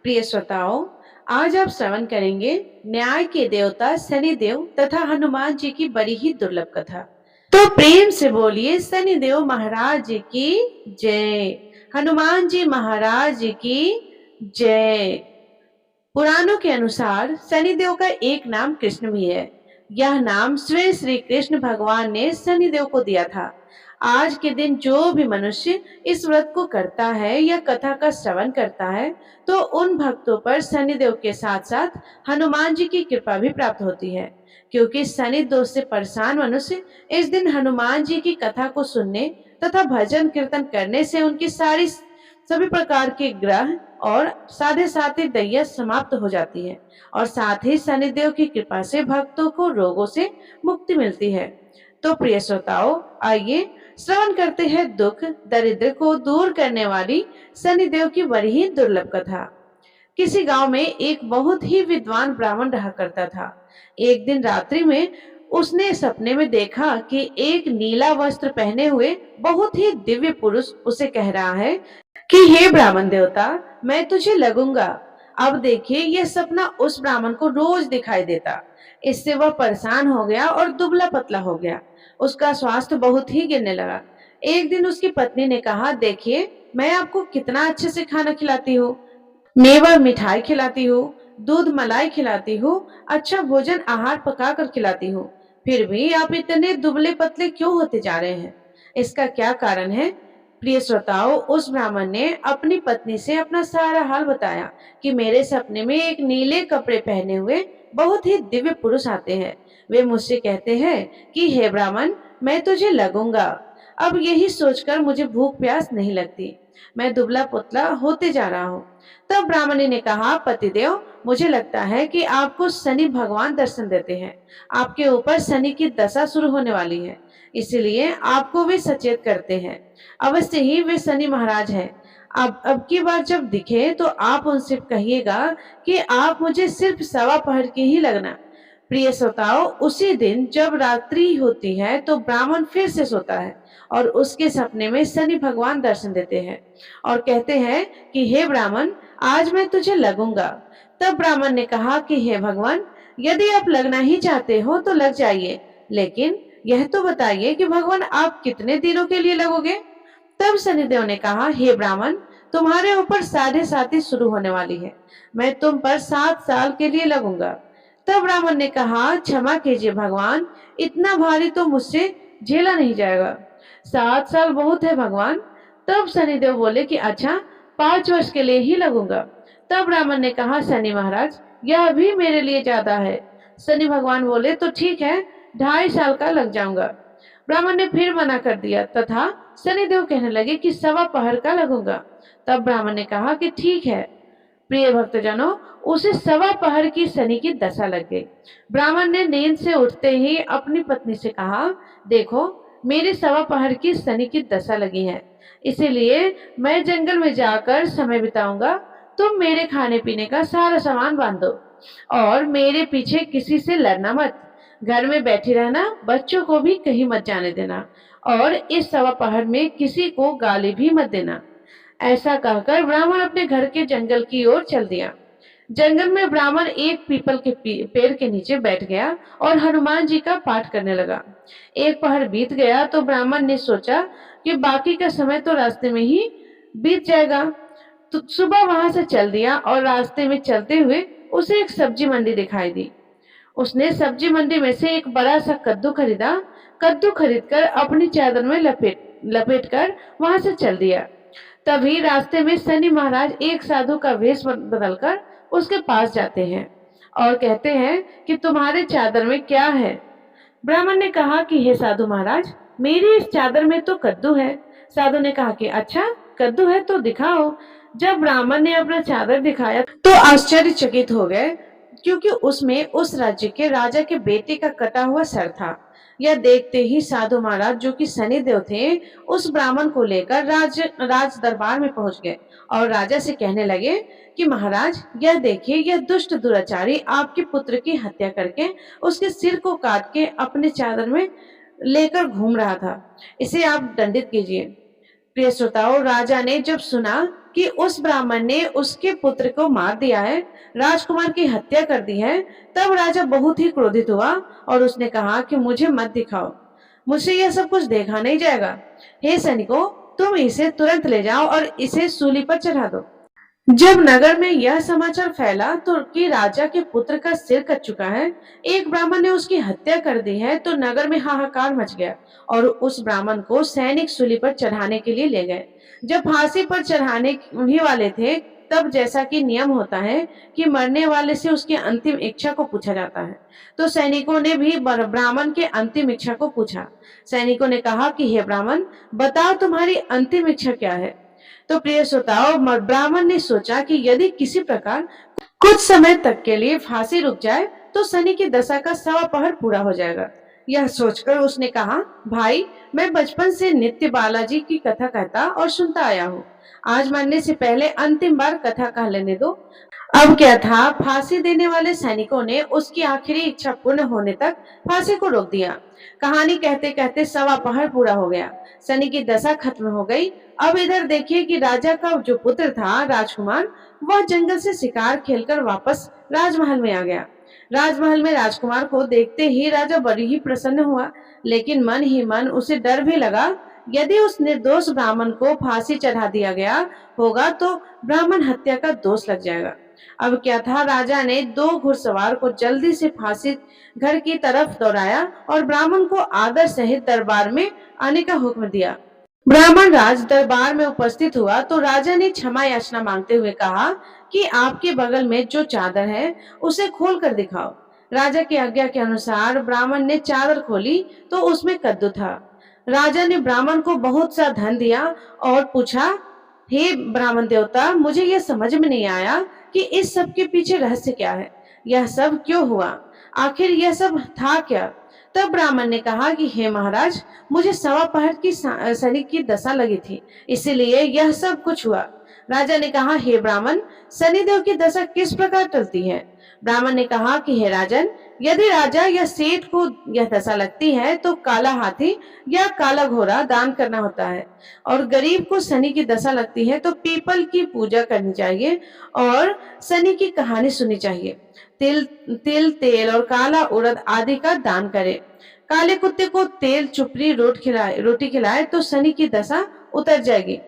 प्रिय श्रोताओं, आज आप श्रवण करेंगे न्याय के देवता शनिदेव तथा हनुमान जी की बड़ी ही दुर्लभ कथा। तो प्रेम से बोलिए शनिदेव महाराज की जय। हनुमान जी महाराज की जय। पुराणों के अनुसार शनिदेव का एक नाम कृष्ण भी है। यह नाम स्वयं श्री कृष्ण भगवान ने शनिदेव को दिया था। आज के दिन जो भी मनुष्य इस व्रत को करता है या कथा का श्रवण करता है, तो उन भक्तों पर शनिदेव के साथ साथ हनुमान जी की कृपा भी प्राप्त होती है। क्योंकि शनि दोष से परेशान मनुष्य इस दिन हनुमान जी की कथा को सुनने तथा भजन कीर्तन करने से उनकी सभी प्रकार के ग्रह और साधे साथी दैया समाप्त हो जाती है और साथ ही शनिदेव की कृपा से भक्तों को रोगों से मुक्ति मिलती है। तो प्रिय श्रोताओं, आइए श्रवण करते हैं दुख दरिद्र को दूर करने वाली शनिदेव की बड़ी ही दुर्लभ कथा। किसी गांव में एक बहुत ही विद्वान ब्राह्मण रहा करता था। एक दिन रात्रि में उसने सपने में देखा कि एक नीला वस्त्र पहने हुए बहुत ही दिव्य पुरुष उसे कह रहा है कि हे ब्राह्मण देवता, मैं तुझे लगूंगा। अब देखिए, यह सपना उस ब्राह्मण को रोज दिखाई देता। इससे वह परेशान हो गया और दुबला पतला हो गया। उसका स्वास्थ्य बहुत ही गिरने लगा। एक दिन उसकी पत्नी ने कहा, देखिए, मैं आपको कितना अच्छे से खाना खिलाती हूँ, मेवा मिठाई खिलाती हूँ, दूध मलाई खिलाती हूँ, अच्छा भोजन आहार पका कर खिलाती हूँ, फिर भी आप इतने दुबले पतले क्यों होते जा रहे हैं? इसका क्या कारण है? प्रिय श्रोताओं, उस ब्राह्मण ने अपनी पत्नी से अपना सारा हाल बताया कि मेरे सपने में एक नीले कपड़े पहने हुए बहुत ही दिव्य पुरुष आते हैं। वे मुझसे कहते हैं कि हे ब्राह्मण, मैं तुझे लगूंगा। अब यही सोचकर मुझे भूख प्यास नहीं लगती। मैं दुबला पुतला होते जा रहा हूँ। तब ब्राह्मणी ने कहा, पतिदेव, मुझे लगता है कि आपको शनि भगवान दर्शन देते हैं। आपके ऊपर शनि की दशा शुरू होने वाली है, इसलिए आपको वे सचेत करते हैं। अवश्य ही वे शनि महाराज हैं। अब की बार जब दिखे तो आप उनसे कहिएगा कि आप मुझे सिर्फ सवा पहर की ही लगना। प्रिय श्रोताओं, उसी दिन जब रात्रि होती है तो ब्राह्मण फिर से सोता है और उसके सपने में शनि भगवान दर्शन देते हैं और कहते हैं कि हे ब्राह्मण, आज मैं तुझे लगूंगा। तब ब्राह्मण ने कहा कि हे भगवान, यदि आप लगना ही चाहते हो तो लग जाइए, लेकिन यह तो बताइए कि भगवान आप कितने दिनों के लिए लगोगे? तब शनिदेव ने कहा, हे ब्राह्मण, तुम्हारे ऊपर साढ़े साती शुरू होने वाली है। मैं तुम पर 7 साल के लिए लगूंगा। तब ब्राह्मण ने कहा, क्षमा कीजिए भगवान, इतना भारी तो मुझसे झेला नहीं जाएगा। 7 साल बहुत है भगवान। तब शनिदेव बोले कि अच्छा, 5 वर्ष के लिए ही लगूंगा। तब ब्राह्मण ने कहा, शनि महाराज, यह भी मेरे लिए ज्यादा है। शनि भगवान बोले, तो ठीक है, 2.5 साल का लग जाऊंगा। ब्राह्मण ने फिर मना कर दिया तथा शनिदेव कहने लगे कि सवा पहर का लगूंगा। तब ब्राह्मण ने कहा कि ठीक है। प्रिय भक्तजनों, उसे सवा पहर की शनि की दशा लग गई। ब्राह्मण ने नींद से उठते ही अपनी पत्नी से कहा, देखो, मेरी सवा पहर की शनि की दशा लगी है, इसीलिए मैं जंगल में जाकर समय बिताऊंगा। तुम मेरे खाने पीने का सारा सामान बांध दो और मेरे पीछे किसी से लड़ना मत। घर में बैठी रहना, बच्चों को भी कहीं मत जाने देना और इस सवा पहर में किसी को गाली भी मत देना। ऐसा कहकर ब्राह्मण अपने घर के जंगल की ओर चल दिया। जंगल में ब्राह्मण एक पीपल के पेड़ के नीचे बैठ गया और हनुमान जी का पाठ करने लगा। एक पहर बीत गया तो ब्राह्मण ने सोचा कि बाकी का समय तो रास्ते में ही बीत जाएगा। तो सुबह वहां से चल दिया और रास्ते में चलते हुए उसे एक सब्जी मंडी दिखाई दी। उसने सब्जी मंडी में से एक बड़ा सा कद्दू खरीदा। कद्दू खरीदकर अपनी चादर में लपेट कर वहां से चल दिया। तभी रास्ते में शनि महाराज एक साधु का वेश बदलकर उसके पास जाते हैं और कहते हैं कि तुम्हारे चादर में क्या है? ब्राह्मण ने कहा कि हे साधु महाराज, मेरी इस चादर में तो कद्दू है। साधु ने कहा कि अच्छा, कद्दू है तो दिखाओ। जब ब्राह्मण ने अपना चादर दिखाया तो आश्चर्यचकित हो गए, क्योंकि उसमें उस राज्य के राजा के बेटे का कटा हुआ सर था। यह देखते ही साधु महाराज, जो कि शनिदेव थे, उस ब्राह्मण को लेकर राज दरबार में पहुंच गए और राजा से कहने लगे कि महाराज, यह देखिए, यह दुष्ट दुराचारी आपके पुत्र की हत्या करके उसके सिर को काट के अपने चादर में लेकर घूम रहा था। इसे आप दंडित कीजिए। प्रिय श्रोताओं, राजा ने जब सुना कि उस ब्राह्मण ने उसके पुत्र को मार दिया है, राजकुमार की हत्या कर दी है, तब राजा बहुत ही क्रोधित हुआ और उसने कहा कि मुझे मत दिखाओ, मुझसे यह सब कुछ देखा नहीं जाएगा। हे सैनिकों, तुम इसे तुरंत ले जाओ और इसे सूली पर चढ़ा दो। जब नगर में यह समाचार फैला तो कि राजा के पुत्र का सिर कट चुका है, एक ब्राह्मण ने उसकी हत्या कर दी है, तो नगर में हाहाकार मच गया और उस ब्राह्मण को सैनिक सूली पर चढ़ाने के लिए ले गए। जब फांसी पर चढ़ाने ही वाले थे, तब जैसा कि नियम होता है कि मरने वाले से उसकी अंतिम इच्छा को पूछा जाता है, तो सैनिकों ने भी ब्राह्मण के अंतिम इच्छा को पूछा। सैनिकों ने कहा कि हे ब्राह्मण, बताओ तुम्हारी अंतिम इच्छा क्या है। तो प्रिय श्रोताओं, ब्राह्मण ने सोचा कि यदि किसी प्रकार कुछ समय तक के लिए फांसी रुक जाए तो शनि की दशा का 1.25 पूरा हो जाएगा। यह सोचकर उसने कहा, भाई, मैं बचपन से नित्य बालाजी की कथा कहता और सुनता आया हूँ, आज मरने से पहले अंतिम बार कथा कह लेने दो। अब क्या था, फांसी देने वाले सैनिकों ने उसकी आखिरी इच्छा पूर्ण होने तक फांसी को रोक दिया। कहानी कहते कहते 1.25 पूरा हो गया, शनि की दशा खत्म हो गई। अब इधर देखिए कि राजा का जो पुत्र था, राजकुमार, वह जंगल से शिकार खेलकर वापस राजमहल में आ गया। राजमहल में राजकुमार को देखते ही राजा बड़ी ही प्रसन्न हुआ, लेकिन मन ही मन उसे डर भी लगा, यदि उस निर्दोष ब्राह्मण को फांसी चढ़ा दिया गया होगा तो ब्राह्मण हत्या का दोष लग जाएगा। अब क्या था, राजा ने 2 घुड़सवार को जल्दी से फांसी घर की तरफ दौड़ाया और ब्राह्मण को आदर सहित दरबार में आने का हुक्म दिया। ब्राह्मण राज दरबार में उपस्थित हुआ तो राजा ने क्षमा याचना मांगते हुए कहा कि आपके बगल में जो चादर है उसे खोल कर दिखाओ। राजा की आज्ञा के अनुसार ब्राह्मण ने चादर खोली तो उसमें कद्दू था। राजा ने ब्राह्मण को बहुत सा धन दिया और पूछा, हे ब्राह्मण देवता, मुझे यह समझ में नहीं आया कि इस सब के पीछे रहस्य क्या है, यह सब क्यों हुआ, आखिर यह सब था क्या। तब ब्राह्मण ने कहा कि हे महाराज, मुझे 1.25 की शनि की दशा लगी थी, इसीलिए यह सब कुछ हुआ। राजा ने कहा, हे ब्राह्मण, शनिदेव की दशा किस प्रकार टलती है। ब्राह्मण ने कहा कि हे राजन, यदि राजा या सेठ को यह दशा लगती है तो काला हाथी या काला घोड़ा दान करना होता है, और गरीब को शनि की दशा लगती है तो पीपल की पूजा करनी चाहिए और शनि की कहानी सुननी चाहिए। तिल तेल और काला उड़द आदि का दान करे। काले कुत्ते को तेल चुपड़ी रोटी खिलाए तो शनि की दशा उतर जाएगी।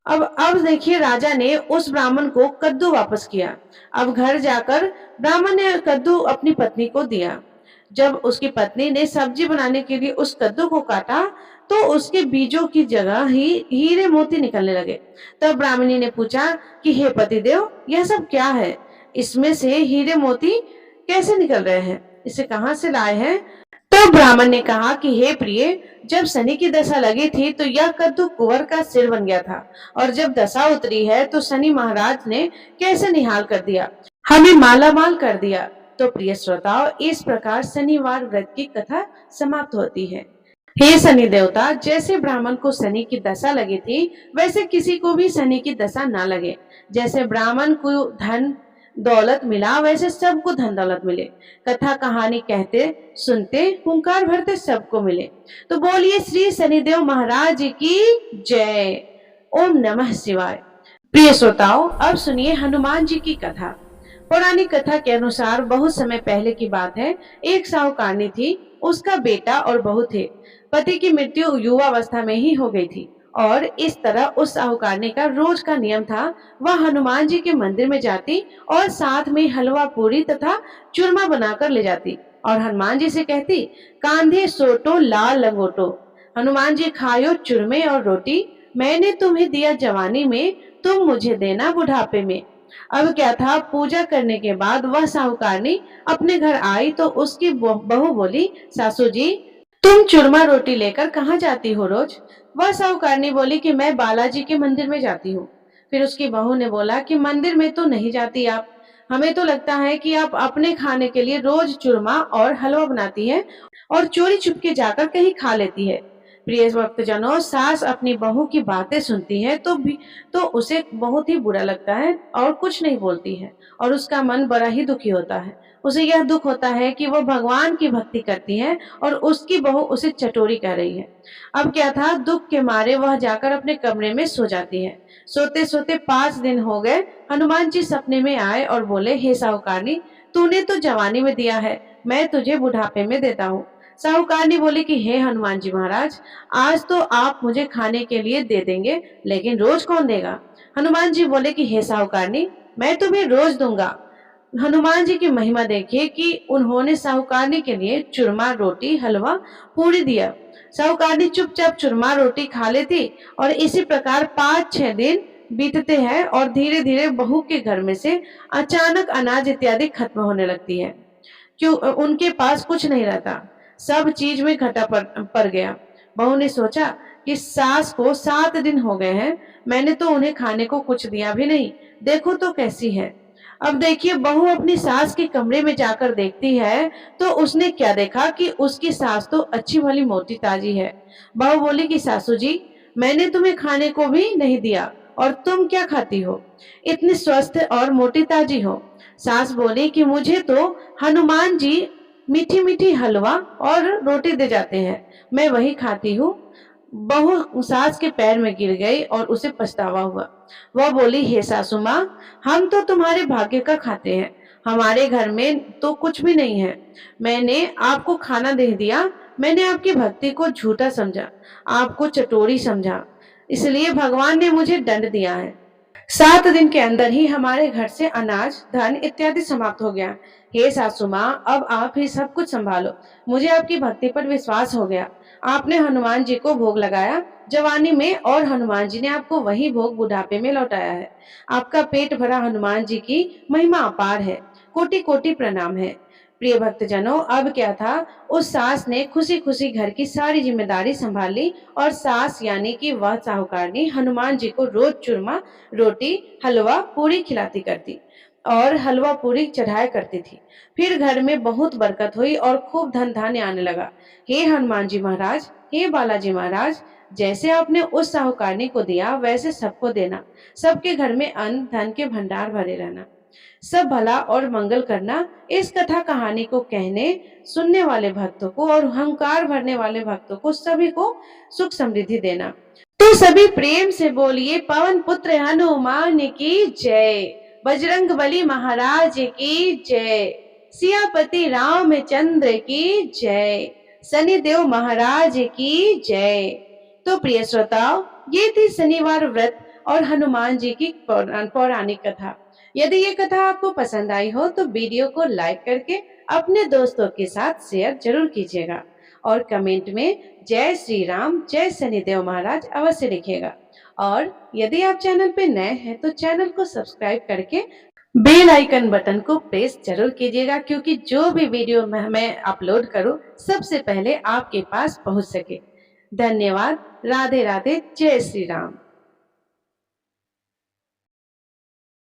अब देखिए, राजा ने उस ब्राह्मण को कद्दू वापस किया। अब घर जाकर ब्राह्मण ने कद्दू अपनी पत्नी को दिया। जब उसकी पत्नी ने सब्जी बनाने के लिए उस कद्दू को काटा तो उसके बीजों की जगह ही हीरे मोती निकलने लगे। तब ब्राह्मणी ने पूछा कि हे पतिदेव, यह सब क्या है, इसमें से हीरे मोती कैसे निकल रहे हैं, इसे कहां से लाए हैं। तो ब्राह्मण ने कहा कि हे प्रिय, जब शनि की दशा लगी थी तो यह कद्दू कुंवर का सिर बन गया था, और जब दशा उतरी है तो शनि महाराज ने कैसे निहाल कर दिया, हमें मालामाल कर दिया। तो प्रिय श्रोताओं, इस प्रकार शनिवार व्रत की कथा समाप्त होती है। हे शनि देवता, जैसे ब्राह्मण को शनि की दशा लगी थी, वैसे किसी को भी शनि की दशा ना लगे। जैसे ब्राह्मण को धन दौलत मिला, वैसे सबको धन दौलत मिले। कथा कहानी कहते सुनते हुंकार भरते सबको मिले। तो बोलिए श्री शनिदेव महाराज की जय। ओम नमः शिवाय। प्रिय श्रोताओं, अब सुनिए हनुमान जी की कथा। पौराणिक कथा के अनुसार बहुत समय पहले की बात है। एक साहूकारनी थी, उसका बेटा और बहू थे। पति की मृत्यु युवावस्था में ही हो गई थी, और इस तरह उस साहूकारनी का रोज का नियम था, वह हनुमान जी के मंदिर में जाती और साथ में हलवा पूरी तथा चूरमा बनाकर ले जाती और हनुमान जी से कहती, कांधे सोटो लाल लंगोटो, हनुमान जी खायो चूरमे और रोटी, मैंने तुम्हें दिया जवानी में, तुम मुझे देना बुढ़ापे में। अब क्या था, पूजा करने के बाद वह साहूकारनी अपने घर आई तो उसकी बहू बोली, सासू जी, तुम चूरमा रोटी लेकर कहाँ जाती हो रोज। वह साहूकारनी बोली कि मैं बालाजी के मंदिर में जाती हूँ। फिर उसकी बहू ने बोला कि मंदिर में तो नहीं जाती आप, हमें तो लगता है कि आप अपने खाने के लिए रोज चूरमा और हलवा बनाती है और चोरी छुपके जाकर कहीं खा लेती है। प्रिय भक्तजनों, सास अपनी बहू की बातें सुनती है तो उसे बहुत ही बुरा लगता है और कुछ नहीं बोलती है और उसका मन बड़ा ही दुखी होता है। उसे यह दुख होता है कि वो भगवान की भक्ति करती है और उसकी बहू उसे चटोरी कह रही है। अब क्या था, दुख के मारे वह जाकर अपने कमरे में सो जाती है। सोते सोते 5 दिन हो गए। हनुमान जी सपने में आए और बोले, हे साहूकारनी, तूने तो जवानी में दिया है, मैं तुझे बुढ़ापे में देता हूँ। साहूकारनी बोली कि हे हनुमान जी महाराज, आज तो आप मुझे खाने के लिए दे देंगे, लेकिन रोज कौन देगा? हनुमान जी बोले कि हे साहूकारनी, मैं तुम्हें रोज दूंगा। हनुमान जी की महिमा देखिए कि उन्होंने साहूकारनी के लिए चूरमा, रोटी, हलवा, पूरी दिया। साहूकारनी चुपचाप चूरमा रोटी खा लेती और इसी प्रकार 5-6 दिन बीतते हैं और धीरे धीरे बहू के घर में से अचानक अनाज इत्यादि खत्म होने लगती है। क्यों? उनके पास कुछ नहीं रहता, सब चीज में घटा पड़ गया। बहू ने सोचा कि सास को 7 दिन हो गए हैं, मैंने तो उन्हें खाने को कुछ दिया भी नहीं, देखो तो कैसी है। अब देखिए, बहू अपनी सास के कमरे में जाकर देखती है तो उसने क्या देखा कि उसकी सास तो अच्छी भली मोटी ताजी है। बहू बोली कि सासू जी, मैंने तुम्हें खाने को भी नहीं दिया और तुम क्या खाती हो, इतनी स्वस्थ और मोटी ताजी हो। सास बोली कि मुझे तो हनुमान जी मीठी मीठी हलवा और रोटी दे जाते हैं, मैं वही खाती हूँ। बहू सास के पैर में गिर गई और उसे पछतावा हुआ। वह बोली, हे सासू माँ, हम तो तुम्हारे भाग्य का खाते हैं, हमारे घर में तो कुछ भी नहीं है। मैंने आपको खाना दे दिया, मैंने आपकी भक्ति को झूठा समझा, आपको चटोरी समझा, इसलिए भगवान ने मुझे दंड दिया है। 7 दिन के अंदर ही हमारे घर से अनाज, धन इत्यादि समाप्त हो गया। हे सासू माँ, अब आप ही सब कुछ संभालो, मुझे आपकी भक्ति पर विश्वास हो गया। आपने हनुमान जी को भोग लगाया जवानी में और हनुमान जी ने आपको वही भोग बुढ़ापे में लौटाया है। आपका पेट भरा हनुमान जी की महिमा अपार है, कोटि कोटि प्रणाम है। प्रिय भक्तजनों, अब क्या था, उस सास ने खुशी खुशी घर की सारी जिम्मेदारी संभाल ली और सास यानी कि वह साहूकारनी हनुमान जी को रोज चूरमा, रोटी, हलवा, पूरी खिलाती करती और हलवा पूरी चढ़ाया करती थी। फिर घर में बहुत बरकत हुई और खूब धन धान्य आने लगा। हे हनुमान जी महाराज, हे बालाजी महाराज, जैसे आपने उस साहूकारनी को दिया वैसे सबको देना, सबके घर में अन्न धन के भंडार भरे रहना, सब भला और मंगल करना। इस कथा कहानी को कहने सुनने वाले भक्तों को और अहंकार भरने वाले भक्तों को सभी को सुख समृद्धि देना। तो सभी प्रेम से बोलिए, पवन पुत्र हनुमान की जय, बजरंगबली महाराज की जय, सियापति रामचंद्र की जय, शनिदेव महाराज की जय। तो प्रिय श्रोताओ, ये थी शनिवार व्रत और हनुमान जी की पौराणिक कथा। यदि ये कथा आपको पसंद आई हो तो वीडियो को लाइक करके अपने दोस्तों के साथ शेयर जरूर कीजिएगा और कमेंट में जय श्री राम, जय शनिदेव महाराज अवश्य लिखिएगा। और यदि आप चैनल पे नए हैं तो चैनल को सब्सक्राइब करके बेल आइकन बटन को प्रेस जरूर कीजिएगा, क्योंकि जो भी वीडियो मैं अपलोड करूं सबसे पहले आपके पास पहुंच सके। धन्यवाद। राधे राधे। जय श्री राम।